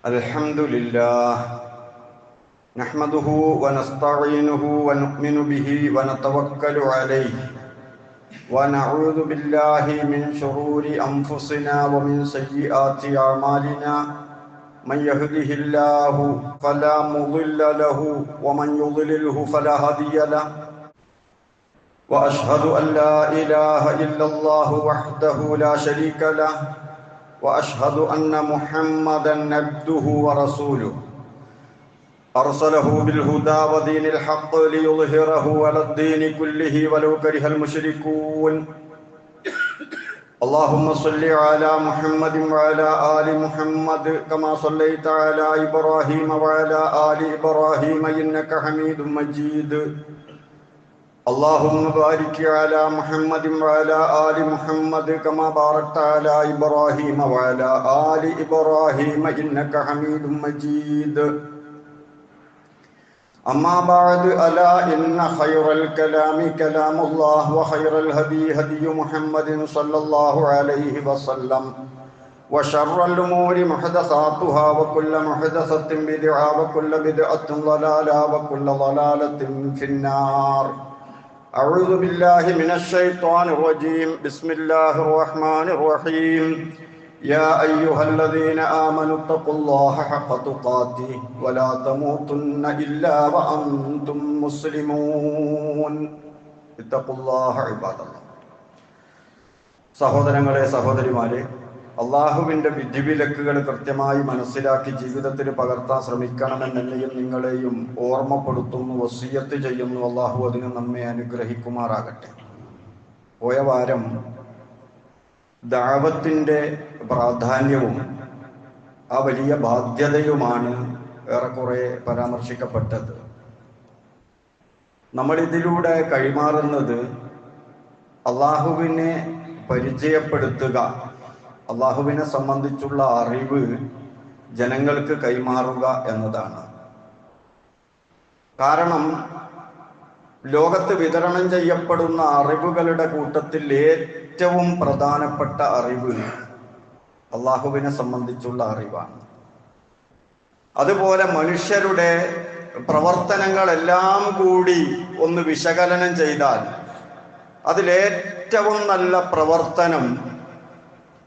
الحمد لله نحمده ونستعينه ونؤمن به ونتوكل عليه ونعوذ بالله من شرور أنفسنا ومن سيئات أعمالنا من يهده الله فلا مضل له ومن يضلله فلا هادي له وأشهد أن لا إله إلا الله وحده لا شريك له وأشهد أن محمدًا عبده ورسوله أرسله بالهدى ودين الحق ليظهره على الدين كله ولو كره المشركون اللهم صل على محمد وعلى آل محمد كما صليت على إبراهيم وعلى آل إبراهيم إنك حميد مجيد اللهم بارك على محمد وعلى آل محمد كما باركت على إبراهيم وعلى آل إبراهيم إنك حميد مجيد أما بعد ألا إن خير الكلام كلام الله وخير الهدي هدي محمد صلى الله عليه وسلم وشر الأمور محدثاتها وكل محدثة بدعة وكل بدعة ضلالة وكل ضلالة في النار أعوذ بالله من الشيطان الرجيم بسم الله الرحمن الرحيم يا أيها الذين آمنوا اتقوا الله حق تقاته ولا تموتن إلا وأنتم مسلمون اتقوا الله عباد الله സഹോദരങ്ങളെ സഹോദരിമാരെ, അള്ളാഹുവിൻ്റെ വിധിവിലക്കുകൾ കൃത്യമായി മനസ്സിലാക്കി ജീവിതത്തിൽ പകർത്താൻ ശ്രമിക്കണമെന്നെന്നെയും നിങ്ങളെയും ഓർമ്മപ്പെടുത്തുന്നു, വസിയ്യത്ത് ചെയ്യുന്നു. അള്ളാഹു അതിന് നമ്മെ അനുഗ്രഹിക്കുമാറാകട്ടെ. പോയ വാരം ദഅവത്തിൻ്റെ പ്രാധാന്യവും ആ വലിയ ബാധ്യതയുമാണ് ഏറെക്കുറെ പരാമർശിക്കപ്പെട്ടത്. നമ്മളിതിലൂടെ കൈമാറുന്നത് അള്ളാഹുവിനെ പരിചയപ്പെടുത്തുക, അള്ളാഹുവിനെ സംബന്ധിച്ചുള്ള അറിവ് ജനങ്ങൾക്ക് കൈമാറുക എന്നതാണ്. കാരണം ലോകത്ത് വിതരണം ചെയ്യപ്പെടുന്ന അറിവുകളുടെ കൂട്ടത്തിൽ ഏറ്റവും പ്രധാനപ്പെട്ട അറിവ് അള്ളാഹുവിനെ സംബന്ധിച്ചുള്ള അറിവാണ്. അതുപോലെ മനുഷ്യരുടെ പ്രവർത്തനങ്ങളെല്ലാം കൂടി ഒന്ന് വിശകലനം ചെയ്താൽ അതിലേറ്റവും നല്ല പ്രവർത്തനം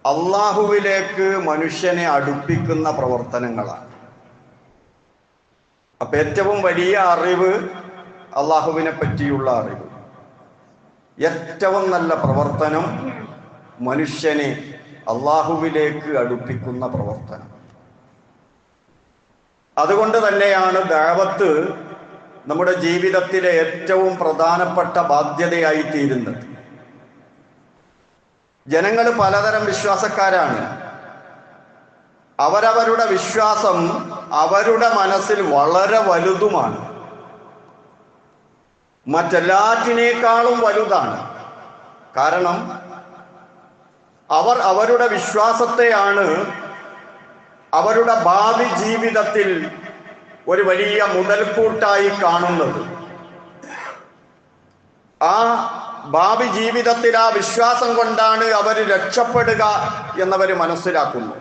അള്ളാഹുവിലേക്ക് മനുഷ്യനെ അടുപ്പിക്കുന്ന പ്രവർത്തനങ്ങളാണ്. അപ്പൊ ഏറ്റവും വലിയ അറിവ് അള്ളാഹുവിനെ പറ്റിയുള്ള അറിവ്. ഏറ്റവും നല്ല പ്രവർത്തനം മനുഷ്യനെ അള്ളാഹുവിലേക്ക് അടുപ്പിക്കുന്ന പ്രവർത്തനം. അതുകൊണ്ട് തന്നെയാണ് ദഅവത്ത് നമ്മുടെ ജീവിതത്തിലെ ഏറ്റവും പ്രധാനപ്പെട്ട ബാധ്യതയായി തീരുന്നത്. ജനങ്ങൾ പലതരം വിശ്വാസക്കാരാണ്. അവരവരുടെ വിശ്വാസം അവരുടെ മനസ്സിൽ വളരെ വലുതുമാണ്, മറ്റെല്ലാറ്റിനേക്കാളും വലുതാണ്. കാരണം അവർ അവരുടെ വിശ്വാസത്തെയാണ് അവരുടെ ഭാവി ജീവിതത്തിൽ ഒരു വലിയ മുതൽക്കൂട്ടായി കാണുന്നത്. ആ ഭാവി ജീവിതത്തിൽ ആ വിശ്വാസം കൊണ്ടാണ് അവർ രക്ഷപ്പെടുക എന്നവർ മനസ്സിലാക്കുന്നു.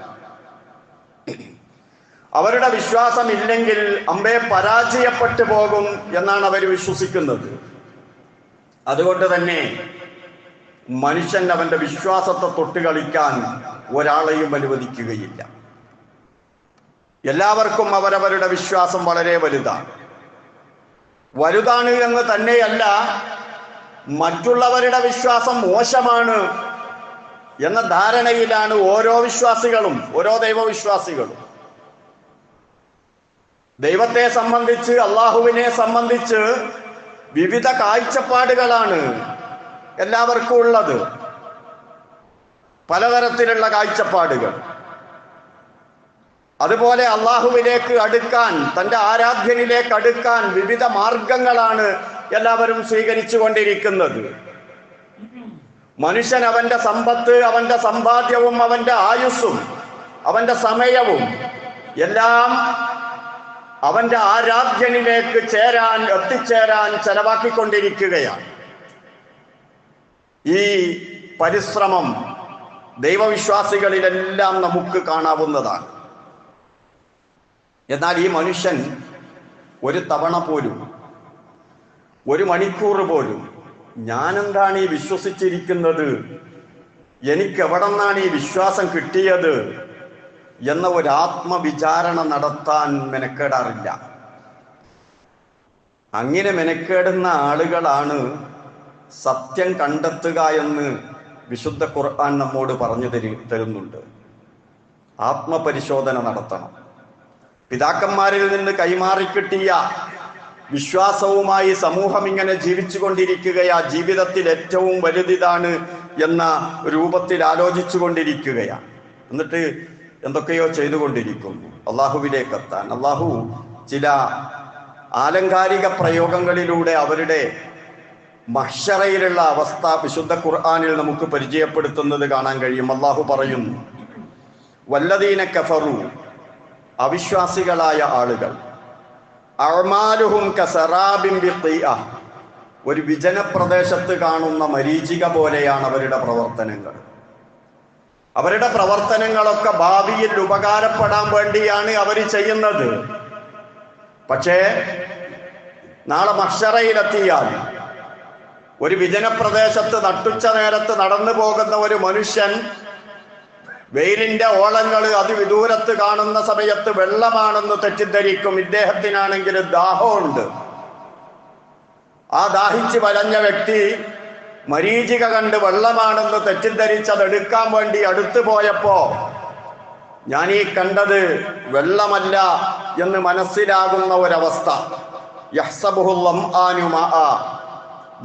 അവരുടെ വിശ്വാസം ഇല്ലെങ്കിൽ അമ്പേ പരാജയപ്പെട്ടു പോകും എന്നാണ് അവർ വിശ്വസിക്കുന്നത്. അതുകൊണ്ട് തന്നെ മനുഷ്യൻ അവന്റെ വിശ്വാസത്തെ തൊട്ടുകളിക്കാൻ ഒരാളെയും അനുവദിക്കുകയില്ല. എല്ലാവർക്കും അവരവരുടെ വിശ്വാസം വളരെ വലുതാണ് എന്ന് തന്നെയല്ല, മറ്റുള്ളവരുടെ വിശ്വാസം മോശമാണ് എന്ന ധാരണയിലാണ് ഓരോ വിശ്വാസികളും, ഓരോ ദൈവവിശ്വാസികളും. ദൈവത്തെ സംബന്ധിച്ച്, അള്ളാഹുവിനെ സംബന്ധിച്ച് വിവിധ കാഴ്ചപ്പാടുകളാണ് എല്ലാവർക്കും ഉള്ളത്, പലതരത്തിലുള്ള കാഴ്ചപ്പാടുകൾ. അതുപോലെ അള്ളാഹുവിലേക്ക് അടുക്കാൻ, തൻ്റെ ആരാധ്യനിലേക്ക് അടുക്കാൻ വിവിധ മാർഗങ്ങളാണ് എല്ലാവരും സ്വീകരിച്ചു കൊണ്ടിരിക്കുന്നത്. മനുഷ്യൻ അവന്റെ സമ്പത്ത്, അവന്റെ സമ്പാദ്യവും അവന്റെ ആയുസ്സും അവന്റെ സമയവും എല്ലാം അവന്റെ ആരാധ്യനിലേക്ക് എത്തിച്ചേരാൻ ചെലവാക്കിക്കൊണ്ടിരിക്കുകയാണ്. ഈ പരിശ്രമം ദൈവവിശ്വാസികളിലെല്ലാം നമുക്ക് കാണാവുന്നതാണ്. എന്നാൽ ഈ മനുഷ്യൻ ഒരു തവണ പോലും, ഒരു മണിക്കൂർ പോലും ഞാനെന്താണ് ഈ വിശ്വസിച്ചിരിക്കുന്നത്, എനിക്ക് എവിടെ നിന്നാണ് ഈ വിശ്വാസം കിട്ടിയത് എന്ന ഒരു ആത്മവിചാരണ നടത്താൻ മെനക്കേടാറില്ല. അങ്ങനെ മെനക്കേടുന്ന ആളുകളാണ് സത്യം കണ്ടെത്തുക എന്ന് വിശുദ്ധ ഖുർആൻ നമ്മോട് പറഞ്ഞു തരുന്നുണ്ട്. ആത്മപരിശോധന നടത്തണം. പിതാക്കന്മാരിൽ നിന്ന് കൈമാറിക്കിട്ടിയ വിശ്വാസവുമായി സമൂഹം ഇങ്ങനെ ജീവിച്ചു കൊണ്ടിരിക്കുകയാ. ജീവിതത്തിൽ ഏറ്റവും വലുതിതാണ് എന്ന രൂപത്തിൽ ആലോചിച്ചു കൊണ്ടിരിക്കുകയാണ്. എന്നിട്ട് എന്തൊക്കെയോ ചെയ്തുകൊണ്ടിരിക്കുന്നു. അള്ളാഹുവിലേക്കെത്താൻ അള്ളാഹു ചില ആലങ്കാരിക പ്രയോഗങ്ങളിലൂടെ അവരുടെ മഹ്ശറയിലുള്ള അവസ്ഥ വിശുദ്ധ ഖുർആനിൽ നമുക്ക് പരിചയപ്പെടുത്തുന്നത് കാണാൻ കഴിയും. അള്ളാഹു പറയുന്നു, വല്ലദീന കഫറു, അവിശ്വാസികളായ ആളുകൾ, അഅ്മാലുഹും കസറാബിൻ ബിഖീഅ, ഒരു വിജനപ്രദേശത്ത് കാണുന്ന മരീചിക പോലെയാണ് അവരുടെ പ്രവർത്തനങ്ങൾ. അവരുടെ പ്രവർത്തനങ്ങളൊക്കെ ഭാവിയിൽ ഉപകാരപ്പെടാൻ വേണ്ടിയാണ് അവർ ചെയ്യുന്നത്. പക്ഷേ നാളെ മഹ്ശറയിലെത്തിയാൽ ഒരു വിജനപ്രദേശത്ത് നട്ടുച്ച നേരത്ത് നടന്നു പോകുന്ന ഒരു മനുഷ്യൻ വെയിലിന്റെ ഓളങ്ങൾ അതിവിദൂരത്ത് കാണുന്ന സമയത്ത് വെള്ളമാണെന്ന് തെറ്റിദ്ധരിക്കും. ഇദ്ദേഹത്തിനാണെങ്കിൽ ദാഹമുണ്ട്. ആ ദാഹിച്ച് വലഞ്ഞ വ്യക്തി മരീചിക കണ്ട് വെള്ളമാണെന്ന് തെറ്റിദ്ധരിച്ചത് എടുക്കാൻ വേണ്ടി അടുത്തു പോയപ്പോ ഞാൻ ഈ കണ്ടത് വെള്ളമല്ല എന്ന് മനസ്സിലാകുന്ന ഒരവസ്ഥ. യഹ്സബുഹുൽ ലംആനു മാഅ,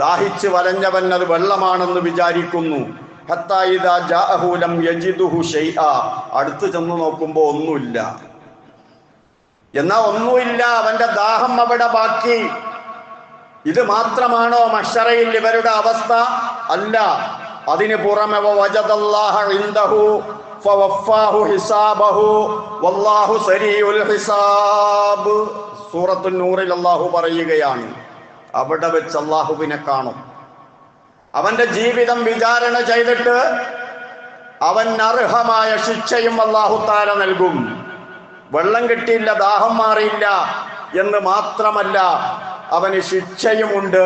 ദാഹിച്ച് വലഞ്ഞവൻ അത് വെള്ളമാണെന്ന് വിചാരിക്കുന്നു. ഹത്താ ഇദാ ജാഅഹു ലം യജിദുഹു ശൈആ, അടുത്ത് ചെന്ന് നോക്കുമ്പോ ഒന്നുമില്ല. എന്നാ ഒന്നുമില്ല, അവന്റെ ദാഹം അവിടെ ബാക്കി. ഇത് മാത്രമാണോ മഹ്ശറയിൽ ഇവരുടെ അവസ്ഥ? അല്ല, അതിന് പുറമെ വജദല്ലാഹ ഇൻദഹു ഫവഫാഹു ഹിസാബഹു വല്ലാഹു സരീഉൽ ഹിസാബ്. സൂറത്തുൻ നൂറിൽ അല്ലാഹു പറയുകയാണ്, അവിടെ വെച്ച് അല്ലാഹുവിനെ കാണും. അവന്റെ ജീവിതം വിചാരണ ചെയ്തിട്ട് അവൻ അർഹമായ ശിക്ഷയും അല്ലാഹു തആല നൽകും. വെള്ളം കിട്ടിയില്ല, ദാഹം മാറിയില്ല എന്ന് മാത്രമല്ല, അവന് ശിക്ഷയുമുണ്ട്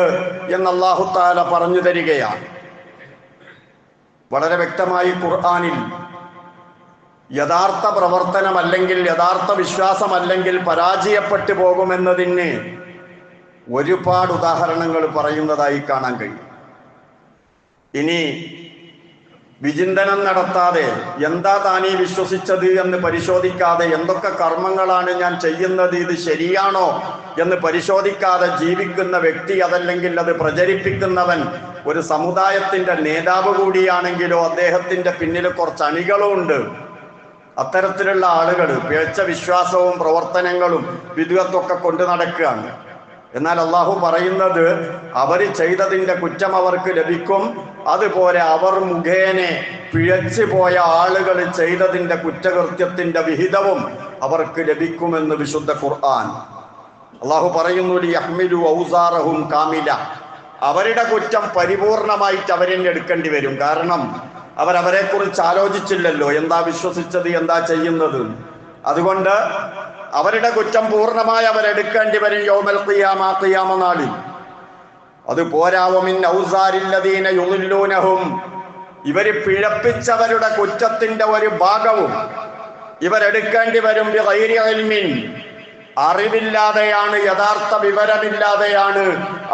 എന്ന് അല്ലാഹു തആല പറഞ്ഞു തരികയാണ്. വളരെ വ്യക്തമായി ഖുർആനിൽ യഥാർത്ഥ പ്രവർത്തനമല്ലെങ്കിൽ, യഥാർത്ഥ വിശ്വാസമല്ലെങ്കിൽ പരാജയപ്പെട്ടു പോകുമെന്നതിന് ഒരുപാട് ഉദാഹരണങ്ങൾ പറയുന്നതായി കാണാൻ കഴിയും. ഇനി വിചിന്തനം നടത്താതെ, എന്താ താനീ വിശ്വസിച്ചത് എന്ന് പരിശോധിക്കാതെ, എന്തൊക്കെ കർമ്മങ്ങളാണ് ഞാൻ ചെയ്യുന്നത്, ഇത് ശരിയാണോ എന്ന് പരിശോധിക്കാതെ ജീവിക്കുന്ന വ്യക്തി, അതല്ലെങ്കിൽ അത് പ്രചരിപ്പിക്കുന്നവൻ ഒരു സമുദായത്തിന്റെ നേതാവ് കൂടിയാണെങ്കിലോ അദ്ദേഹത്തിന്റെ പിന്നിൽ കുറച്ച് അണികളും ഉണ്ട്. അത്തരത്തിലുള്ള ആളുകൾ പിഴച്ച വിശ്വാസവും പ്രവർത്തനങ്ങളും വിദ്വത്തൊക്കെ കൊണ്ടു നടക്കുകയാണ്. എന്നാൽ അള്ളാഹു പറയുന്നത്, അവർ ചെയ്തതിന്റെ കുറ്റം അവർക്ക് ലഭിക്കും. അതുപോലെ അവർ മുഖേന പിഴച്ചു പോയ ആളുകൾ ചെയ്തതിന്റെ കുറ്റകൃത്യത്തിന്റെ വിഹിതവും അവർക്ക് ലഭിക്കുമെന്ന് വിശുദ്ധ ഖുർആൻ. അള്ളാഹു പറയുന്നു, ലിയഹ്മിലു ഔസാറഹും കാമില, അവരുടെ കുറ്റം പരിപൂർണമായിട്ട് അവരെന്നെ എടുക്കേണ്ടി വരും. കാരണം അവരവരെ കുറിച്ച് ആലോചിച്ചില്ലല്ലോ, എന്താ വിശ്വസിച്ചത്, എന്താ ചെയ്യുന്നത്. അതുകൊണ്ട് അവരുടെ കുറ്റം പൂർണ്ണമായി അവരെടുക്കേണ്ടി വരും യൗമൽ ഖിയാമ, ഖിയാമ നാളിൽ. അത് പോരാവോ, മിൻ ഔസാരില്ലദീന യുളില്ലൂനഹും, ഇവര് പിഴപ്പിച്ചവരുടെ കുറ്റത്തിന്റെ ഒരു ഭാഗവും ഇവരെടുക്കേണ്ടി വരും. ബിഗൈരി ഇൽമിൻ, അറിവില്ലാതെയാണ്, യഥാർത്ഥ വിവരമില്ലാതെയാണ്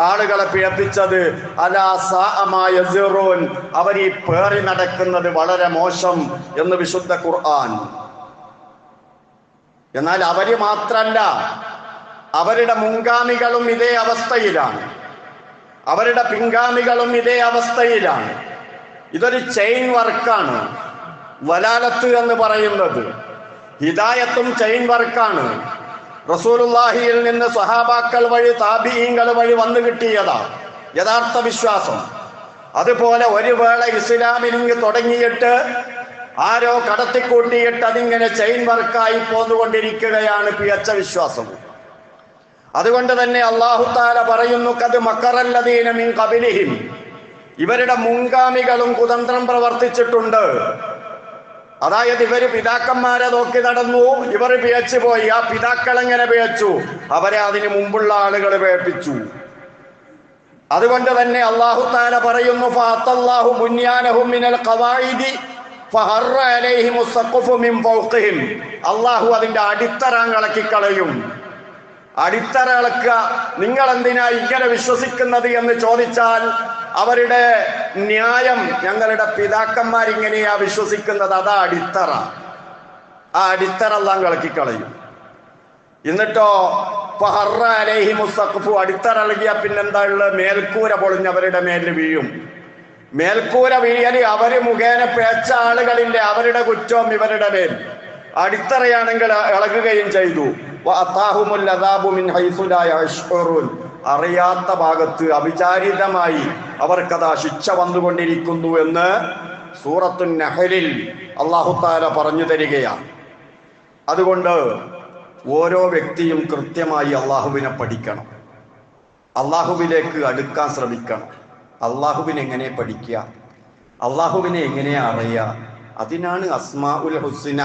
ആളുകളെ പിഴപ്പിച്ചത്. അലാ സാഅ മാ യസിറൂൻ, അവർ ഈ പേറി നടക്കുന്നത് വളരെ മോശം എന്ന് വിശുദ്ധ ഖുർആൻ. എന്നാൽ അവര് മാത്രല്ല, അവരുടെ മുൻഗാമികളും ഇതേ അവസ്ഥയിലാണ്, അവരുടെ പിൻഗാമികളും ഇതേ അവസ്ഥയിലാണ്. ഇതൊരു ചെയിൻ വർക്കാണ്. വലാലത്ത് എന്ന് പറയുന്നത് ഹിദായത്തും ചെയിൻ വർക്കാണ്. റസൂലുള്ളാഹിയിൽ നിന്ന് സ്വഹാബാക്കൾ വഴി താബിഈങ്ങൾ വഴി വന്നു കിട്ടിയതാ യഥാർത്ഥ വിശ്വാസം. അതുപോലെ ഒരു വേള ഇസ്ലാമിലിങ്ങ് തുടങ്ങിയിട്ട് ആരോ കടത്തിക്കൂട്ടിയിട്ട് അതിങ്ങനെ ചെയിൻ വർക്കായി പോന്നുകൊണ്ടിരിക്കുകയാണ് പിഴച്ച വിശ്വാസം. അതുകൊണ്ട് തന്നെ അല്ലാഹു തആല പറയുന്നു, ഖദ് മക്കറല്ലദീന മിൻ ഖബലിഹിം, ഇവരുടെ മുൻഗാമികളും കുതന്ത്രം പ്രവർത്തിച്ചിട്ടുണ്ട്. അതായത് ഇവര് പിതാക്കന്മാരെ നോക്കി നടന്നു, ഇവർ പിഴച്ചു പോയി. ആ പിതാക്കൾ എങ്ങനെ പിഴച്ചു? അവരെ അതിനു മുമ്പുള്ള ആളുകൾ പിഴപ്പിച്ചു. അതുകൊണ്ട് തന്നെ അല്ലാഹു തആല പറയുന്നു, ഫഅത്തല്ലാഹു ബുനിയാനഹും മിനൽ ഖവാഇദി ഫഹറ അലൈഹിമുസ് സഖഫു മിൻ ഫൗഖിഹിം. അല്ലാഹു അതിന്റെ അടിത്തറ ഇളക്കി കളയും. അടിത്തറ ഇളക്കുക. നിങ്ങൾ എന്തിനാ ഇങ്ങനെ വിശ്വസിക്കുന്നത് എന്ന് ചോദിച്ചാൽ അവരുടെ ന്യായം, ഞങ്ങളുടെ പിതാക്കന്മാരിങ്ങനെയാ വിശ്വസിക്കുന്നത്, അതാ അടിത്തറ. ആ അടിത്തറ എല്ലാം ഇളക്കിക്കളയും. എന്നിട്ടോ ഫഹറ അലൈഹിമുസ് സഖഫു, അടിത്തറ ഇളകിയ പിന്നെന്താ ഉള്ളത്? മേൽക്കൂര പൊളിഞ്ഞവരുടെ മേലിൽ വീഴും. മേൽക്കൂര വീഴല് അവര് മുഖേന പേച്ച ആളുകളില്ലേ, അവരുടെ കുറ്റവും ഇവരുടെ മേൽ. അടിത്തറയാണെങ്കിൽ ഇളകുകയും ചെയ്തു. വഅതാഹുമുൽ അദാബു മിൻ ഹൈസു ലാ യശ്ഉറൂൻ, അറിയാത്ത ഭാഗത്ത് അവിചാരിതമായി അവർക്കതാ ശിക്ഷ വന്നുകൊണ്ടിരിക്കുന്നു എന്ന് സൂറത്തുൻ നഹലിൽ അല്ലാഹു തആല പറഞ്ഞു തരികയാണ്. അതുകൊണ്ട് ഓരോ വ്യക്തിയും കൃത്യമായി അള്ളാഹുവിനെ പഠിക്കണം, അള്ളാഹുവിലേക്ക് അടുക്കാൻ ശ്രമിക്കണം. അള്ളാഹുവിനെ എങ്ങനെ പഠിക്കുക, അള്ളാഹുവിനെ എങ്ങനെ അറിയുക? അതിനാണ് അസ്മാഉൽ ഹുസ്ന,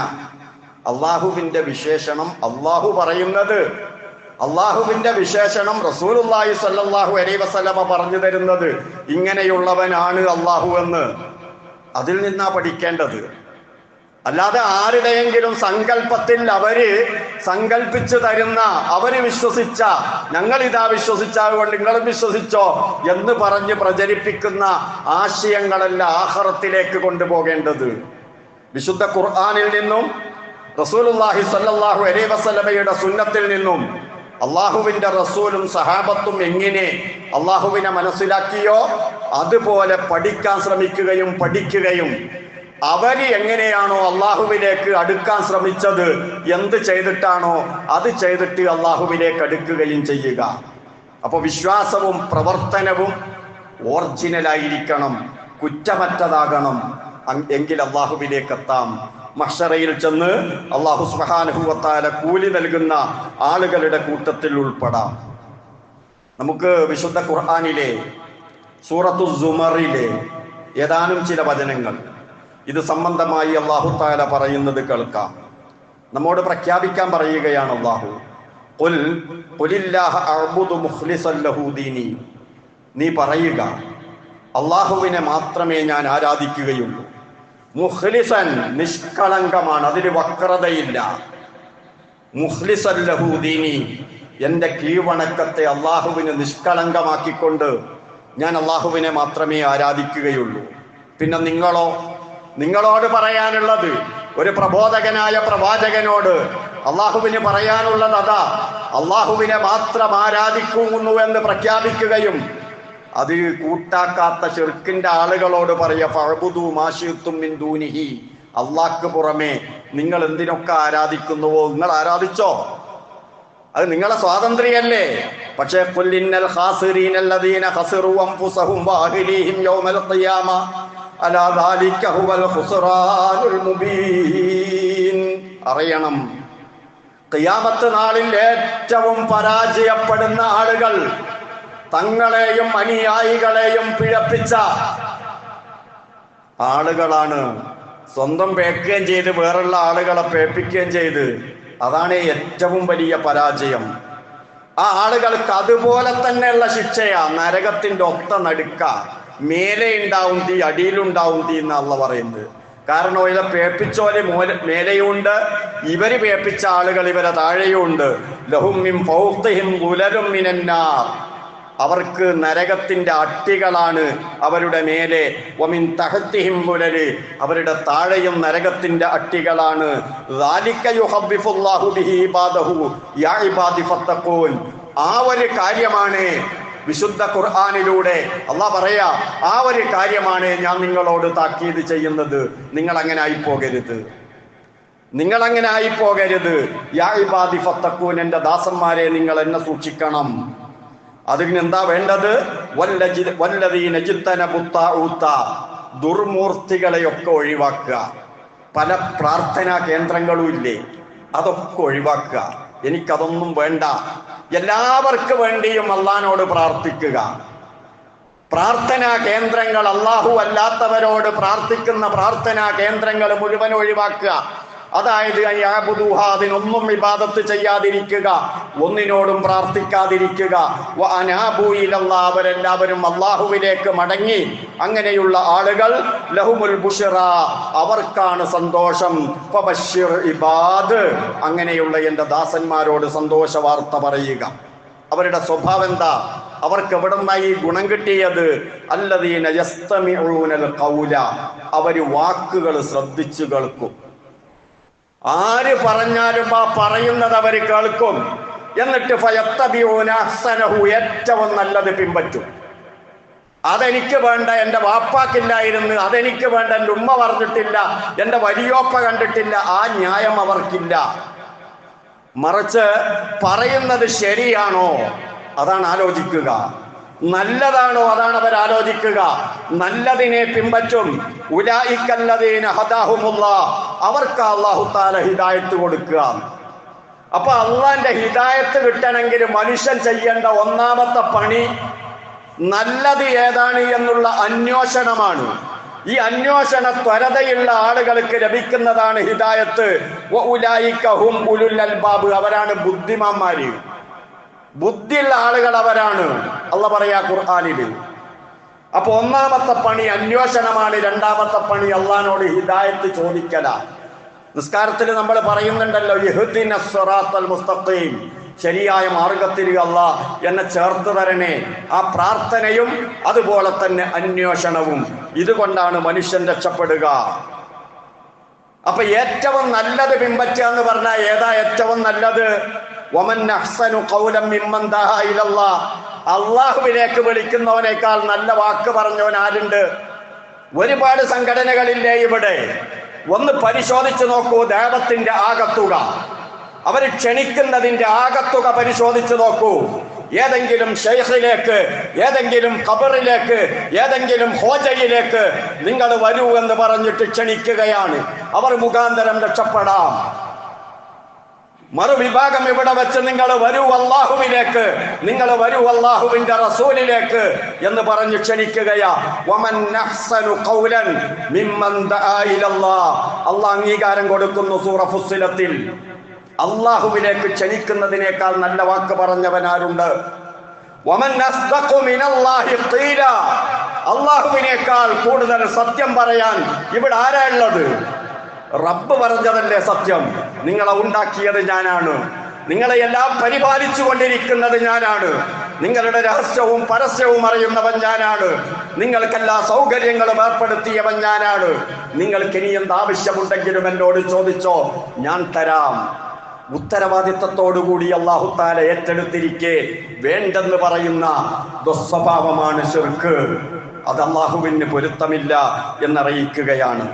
അള്ളാഹുവിന്റെ വിശേഷണം. അള്ളാഹു പറയുന്നത്, അള്ളാഹുവിന്റെ വിശേഷണം റസൂലുള്ളാഹി സ്വല്ലല്ലാഹു അലൈഹി വസല്ലമ പറഞ്ഞു തരുന്നത്, ഇങ്ങനെയുള്ളവനാണ് അള്ളാഹു എന്ന്. അതിൽ നിന്നാ പഠിക്കേണ്ടത്. അല്ലാതെ ആരുടെയെങ്കിലും സങ്കല്പത്തിൽ അവര് സങ്കല്പിച്ചു തരുന്ന, അവര് വിശ്വസിച്ച, ഞങ്ങൾ ഇതാ വിശ്വസിച്ചതുകൊണ്ട് നിങ്ങളും വിശ്വസിച്ചോ എന്ന് പറഞ്ഞ് പ്രചരിപ്പിക്കുന്ന ആശയങ്ങളല്ല ആഖിറത്തിലേക്ക് കൊണ്ടുപോകേണ്ടത്. വിശുദ്ധ ഖുർആനിൽ നിന്നും റസൂലുള്ളാഹി സ്വല്ലല്ലാഹു അലൈഹി വസല്ലമയുടെ സുന്നത്തിൽ നിന്നും അള്ളാഹുവിന്റെ റസൂലും സഹാബത്തും എങ്ങനെ അള്ളാഹുവിനെ മനസ്സിലാക്കിയോ അതുപോലെ പഠിക്കാൻ ശ്രമിക്കുകയും പഠിക്കുകയും അവര് എങ്ങനെയാണോ അള്ളാഹുവിലേക്ക് അടുക്കാൻ ശ്രമിച്ചത്, എന്ത് ചെയ്തിട്ടാണോ അത് ചെയ്തിട്ട് അള്ളാഹുവിലേക്ക് അടുക്കുകയും ചെയ്യുക. അപ്പൊ വിശ്വാസവും പ്രവർത്തനവും ഒറിജിനലായിരിക്കണം, കുറ്റമറ്റതാകണം. എങ്കിൽ അള്ളാഹുവിലേക്ക് എത്താം. മഹ്ശറയിൽ ചെന്ന് അള്ളാഹു സുബ്ഹാനഹു വ തആല കൂലി നൽകുന്ന ആളുകളുടെ കൂട്ടത്തിൽ ഉൾപ്പെടാം. നമുക്ക് വിശുദ്ധ ഖുർആനിലെ സൂറത്തു സുമറിലെ ഏതാനും ചില വചനങ്ങൾ ഇത് സംബന്ധമായി അല്ലാഹു തആല പറയുന്നത് കേൾക്കാം. നമ്മോട് പ്രഖ്യാപിക്കാൻ പറയുകയാണ് അല്ലാഹു, ഖുലില്ലാഹ അഅ്ബുദു മുഖ്ലിസൻ ലഹു ദീനി, നീ പറയുക അല്ലാഹുവിനെ മാത്രമേ ഞാൻ ആരാധിക്കുകയുള്ളൂ. മുഖ്ലിസൻ, നിഷ്കളങ്കമാണ്, അതിന് വക്രതയില്ല. മുഖ്ലിസൻ ലഹു ദീനി, എന്റെ കീഴ്വണക്കത്തെ അള്ളാഹുവിന് നിഷ്കളങ്കമാക്കിക്കൊണ്ട് ഞാൻ അള്ളാഹുവിനെ മാത്രമേ ആരാധിക്കുകയുള്ളൂ. പിന്നെ നിങ്ങളോട് പറയാനുള്ളത്, ഒരു പ്രബോധകനായ പ്രവാചകനോട് അള്ളാഹുവിന് പറയാനുള്ളത് അതാ, അള്ളാഹുവിനെ മാത്രം ആരാധിക്കുന്നു എന്ന് പ്രഖ്യാപിക്കുകയും അത് കൂട്ടാക്കാത്ത ശിർക്കിന്റെ ആളുകളോട് പറയാ, ഫഅ്ബുദു മാ ശിഅ്തും മിൻ ദൂനിഹി, അള്ളാഹ്ക്ക് പുറമെ നിങ്ങൾ എന്തിനൊക്കെ ആരാധിക്കുന്നുവോ നിങ്ങൾ ആരാധിച്ചോ, അത് നിങ്ങളെ സ്വാതന്ത്ര്യമല്ലേ. പക്ഷേ ഖുൽ ഇന്നൽ ഖാസിരീനല്ലദീന ഖസറു അൻഫുസഹും വഅഹ്ലീഹിം യൗമൽ ഖിയാമ അലാ ദാലിക ഹുവൽ ഖുസ്റാനുൽ മുബീൻ. അറിയണം, ഖിയാമത്ത് നാളിൽ ഏറ്റവും പരാജയപ്പെടുന്ന ആളുകൾ തങ്ങളെയും അനുയായികളെയും പിഴപ്പിച്ച ആളുകളാണ്. സ്വന്തം പേക്കുകയും ചെയ്ത് വേറുള്ള ആളുകളെ പേപ്പിക്കുകയും ചെയ്ത്, അതാണ് ഏറ്റവും വലിയ പരാജയം. ആ ആളുകൾക്ക് അതുപോലെ തന്നെയുള്ള ശിക്ഷയാ, നരകത്തിന്റെ ഒത്ത നടുക്ക, മേലെ ഉണ്ടാവും തീ അടിയിലുണ്ടാവും തീ എന്നുള്ള പറയുന്നത്. കാരണം ഇവരെ പേപ്പിച്ചോലെ മേലെയുണ്ട്, ഇവര് പേപ്പിച്ച ആളുകൾ ഇവരെ താഴെയുണ്ട്. ലഹും മിൻ ഫൗഖിഹിം ഗുലലും മിനന്നാർ, അവർക്ക് നരകത്തിന്റെ അട്ടികളാണ് അവരുടെ മേലെ. വമിൻ തഹ്തിഹിം ഗുലല്, അവരുടെ താഴെയും നരകത്തിന്റെ അട്ടികളാണ്. ദാലിക യുഖബ്ബിഫുല്ലാഹു ബിഹി ഇബാദഹു യാ ഇബാദി ഫത്തഖൂൻ. ആ ഒരു കാര്യമാണ് വിശുദ്ധ ഖുർആനിലൂടെ അല്ലാഹ് പറയാ, ആ ഒരു കാര്യമാണ് ഞാൻ നിങ്ങളോട് താക്കീത് ചെയ്യുന്നത്. നിങ്ങൾ അങ്ങനെ ആയിപ്പോകരുത്. യാ ഇബാദി ഫത്തഖൂൻ, എന്റെ ദാസന്മാരെ നിങ്ങൾ എന്നെ സൂക്ഷിക്കണം. അതിനെന്താ വേണ്ടത്? വല്ലദീന ജിത്തനബു ത്താഊത, ദുർമൂർത്തികളെയൊക്കെ ഒഴിവാക്കുക. പല പ്രാർത്ഥനാ കേന്ദ്രങ്ങളും ഇല്ലേ, അതൊക്കെ ഒഴിവാക്കുക. എനിക്കതൊന്നും വേണ്ട. എല്ലാവർക്കും വേണ്ടിയും അള്ളാഹിനോട് പ്രാർത്ഥിക്കുക. പ്രാർത്ഥനാ കേന്ദ്രങ്ങൾ, അള്ളാഹു അല്ലാത്തവരോട് പ്രാർത്ഥിക്കുന്ന പ്രാർത്ഥനാ കേന്ദ്രങ്ങൾ മുഴുവൻ ഒഴിവാക്കുക. അതായത് അതിനൊന്നും ഇബാദത്ത് ചെയ്യാതിരിക്കുക, ഒന്നിനോടും പ്രാർത്ഥിക്കാതിരിക്കുക. അവരെല്ലാവരും അള്ളാഹുവിലേക്ക് മടങ്ങി. അങ്ങനെയുള്ള ആളുകൾ ലഹുമുൽ ബുശ്റ, അവർക്കാണ് സന്തോഷം. ഫബശ്ശിർ ഇബാദ്, അങ്ങനെയുള്ള എൻ്റെ ദാസന്മാരോട് സന്തോഷ വാർത്ത പറയുക. അവരുടെ സ്വഭാവം എന്താ? അവർക്ക് എവിടുന്നായി ഗുണം കിട്ടിയത്? അല്ലദീന യസ്തമിഊനൽ ഖൗല, അവര് വാക്കുകൾ ശ്രദ്ധിച്ചു കേൾക്കും. ആര് പറഞ്ഞാലും ആ പറയുന്നത് അവര് കേൾക്കും. എന്നിട്ട് ഫയത്തബിഊന അഹ്സനഹു, ഏറ്റവും നല്ലത് പിൻപറ്റും. അതെനിക്ക് വേണ്ട, എൻ്റെ വാപ്പാക്കില്ലായിരുന്നു, അതെനിക്ക് വേണ്ട, എൻ്റെ ഉമ്മ പറഞ്ഞിട്ടില്ല, എൻ്റെ വലിയോപ്പ കണ്ടിട്ടില്ല, ആ ന്യായം അവർക്കില്ല. മറിച്ച് പറയുന്നത് ശരിയാണോ അതാണ് ആലോചിക്കുക, നല്ലതാണോ അതാണ് അവർ ആലോചിക്കുക. നല്ലതിനെ പിൻപറ്റും. ഉലൈകല്ലദീന ഹദാഹുമുല്ലാഹ്, അവർക്ക് അല്ലാഹു തആല ഹിദായത്ത് കൊടുക്കുക. അപ്പൊ അള്ളാന്റെ ഹിദായത്ത് കിട്ടണമെങ്കിൽ മനുഷ്യൻ ചെയ്യേണ്ട ഒന്നാമത്തെ പണി നല്ലത് ഏതാണ് എന്നുള്ള അന്വേഷണമാണ്. ഈ അന്വേഷണ ത്വരതയുള്ള ആളുകൾക്ക് ലഭിക്കുന്നതാണ് ഹിദായത്ത്. വഉലൈക ഹും ഉലുൽ അൽബാബ്, അവരാണ് ബുദ്ധിമാന്മാര്, ബുദ്ധിയുള്ള ആളുകൾ അവരാണ് അല്ലാഹു പറയാ ഖുർആനിൽ. അപ്പൊ ഒന്നാമത്തെ പണി അന്വേഷണമാണ്. രണ്ടാമത്തെ പണി അള്ളാഹിനോട് ഹിദായത്ത് ചോദിക്കല. നിസ്കാരത്തിൽ നമ്മൾ പറയുന്നുണ്ടല്ലോ, ഇഹ്ദിനസ് സിറാത്തൽ മുസ്തഖീം, ശരിയായ മാർഗത്തിൽ അല്ലാഹ് എന്നെ ചേർത്ത് തരണേ. ആ പ്രാർത്ഥനയും അതുപോലെ തന്നെ അന്വേഷണവും, ഇതുകൊണ്ടാണ് മനുഷ്യൻ രക്ഷപ്പെടുക. അപ്പൊ ഏറ്റവും നല്ലത് പിൻപറ്റുക എന്ന് പറഞ്ഞാൽ ഏതാ ഏറ്റവും നല്ലത്? വമൻ അഹ്സനു ഖൗലൻ മിമ്മൻ ദഅ ഇലല്ലാഹ്, അള്ളാഹുവിലേക്ക് വിളിക്കുന്നവനേക്കാൾ നല്ല വാക്ക് പറഞ്ഞവൻ ആരുണ്ട്? ഒരുപാട് സംഘടനകളില്ലേ ഇവിടെ? ഒന്ന് പരിശോധിച്ചു നോക്കൂ. ദഅവത്തിന്റെ ആകത്തുക, അവർ ക്ഷണിക്കുന്നതിന്റെ ആകത്തുക പരിശോധിച്ചു നോക്കൂ. ഏതെങ്കിലും ശൈഖിലേക്ക്, ഏതെങ്കിലും ഖബറിലേക്ക്, ഏതെങ്കിലും ഹോജയിലേക്ക് നിങ്ങൾ വരൂ എന്ന് പറഞ്ഞിട്ട് ക്ഷണിക്കുകയാണ്. അവർ മുഖാന്തരം രക്ഷപ്പെടാം. മറുവിഭാഗം ഇവിടെ വെച്ച് നിങ്ങൾ വരൂ അള്ളാഹുവിലേക്ക്, നിങ്ങൾ വരൂ അള്ളാഹുവിന്റെ റസൂലിലേക്ക് എന്ന് പറഞ്ഞ് ക്ഷണിക്കുകയാ. വമൻ അഹ്സനു ഖൗലൻ മിമ്മൻ ദഅ ഇലല്ലാഹ്, അല്ലാഹ് അംഗീകാരം കൊടുക്കുന്നു സൂറ ഫുസ്സിലത്തിൽ. അള്ളാഹുവിലേക്ക് ക്ഷണിക്കുന്നതിനേക്കാൾ നല്ല വാക്ക് പറഞ്ഞവനാരുണ്ട്? വമൻ അസ്ദഖു മിനല്ലാഹി ഖീല, അള്ളാഹുവിനേക്കാൾ കൂടുതൽ സത്യം പറയാൻ ഇവിടെ ആരാ ഉള്ളത്? റബ്ബ് പറഞ്ഞതല്ലേ സത്യം. നിങ്ങളെ ഉണ്ടാക്കിയത് ഞാനാണ്, നിങ്ങളെ എല്ലാം പരിപാലിച്ചു കൊണ്ടിരിക്കുന്നത് ഞാനാണ്, നിങ്ങളുടെ രഹസ്യവും പരസ്യവും അറിയുന്നവൻ ഞാനാണ്, നിങ്ങൾക്കെല്ലാ സൗകര്യങ്ങളും ഏർപ്പെടുത്തിയവൻ ഞാനാണ്. നിങ്ങൾക്ക് ഇനി എന്താവശ്യമുണ്ടെങ്കിലും എന്നോട് ചോദിച്ചോ, ഞാൻ തരാം. ഉത്തരവാദിത്തത്തോടുകൂടി അല്ലാഹു തആല ഏറ്റെടുത്തിരിക്കെ വേണ്ടെന്ന് പറയുന്ന ദുസ്വഭാവമാണ് ശിർക്ക്. അത് അല്ലാഹുവിന് പൊരുത്തമില്ല എന്നറിയിക്കുകയാണ്.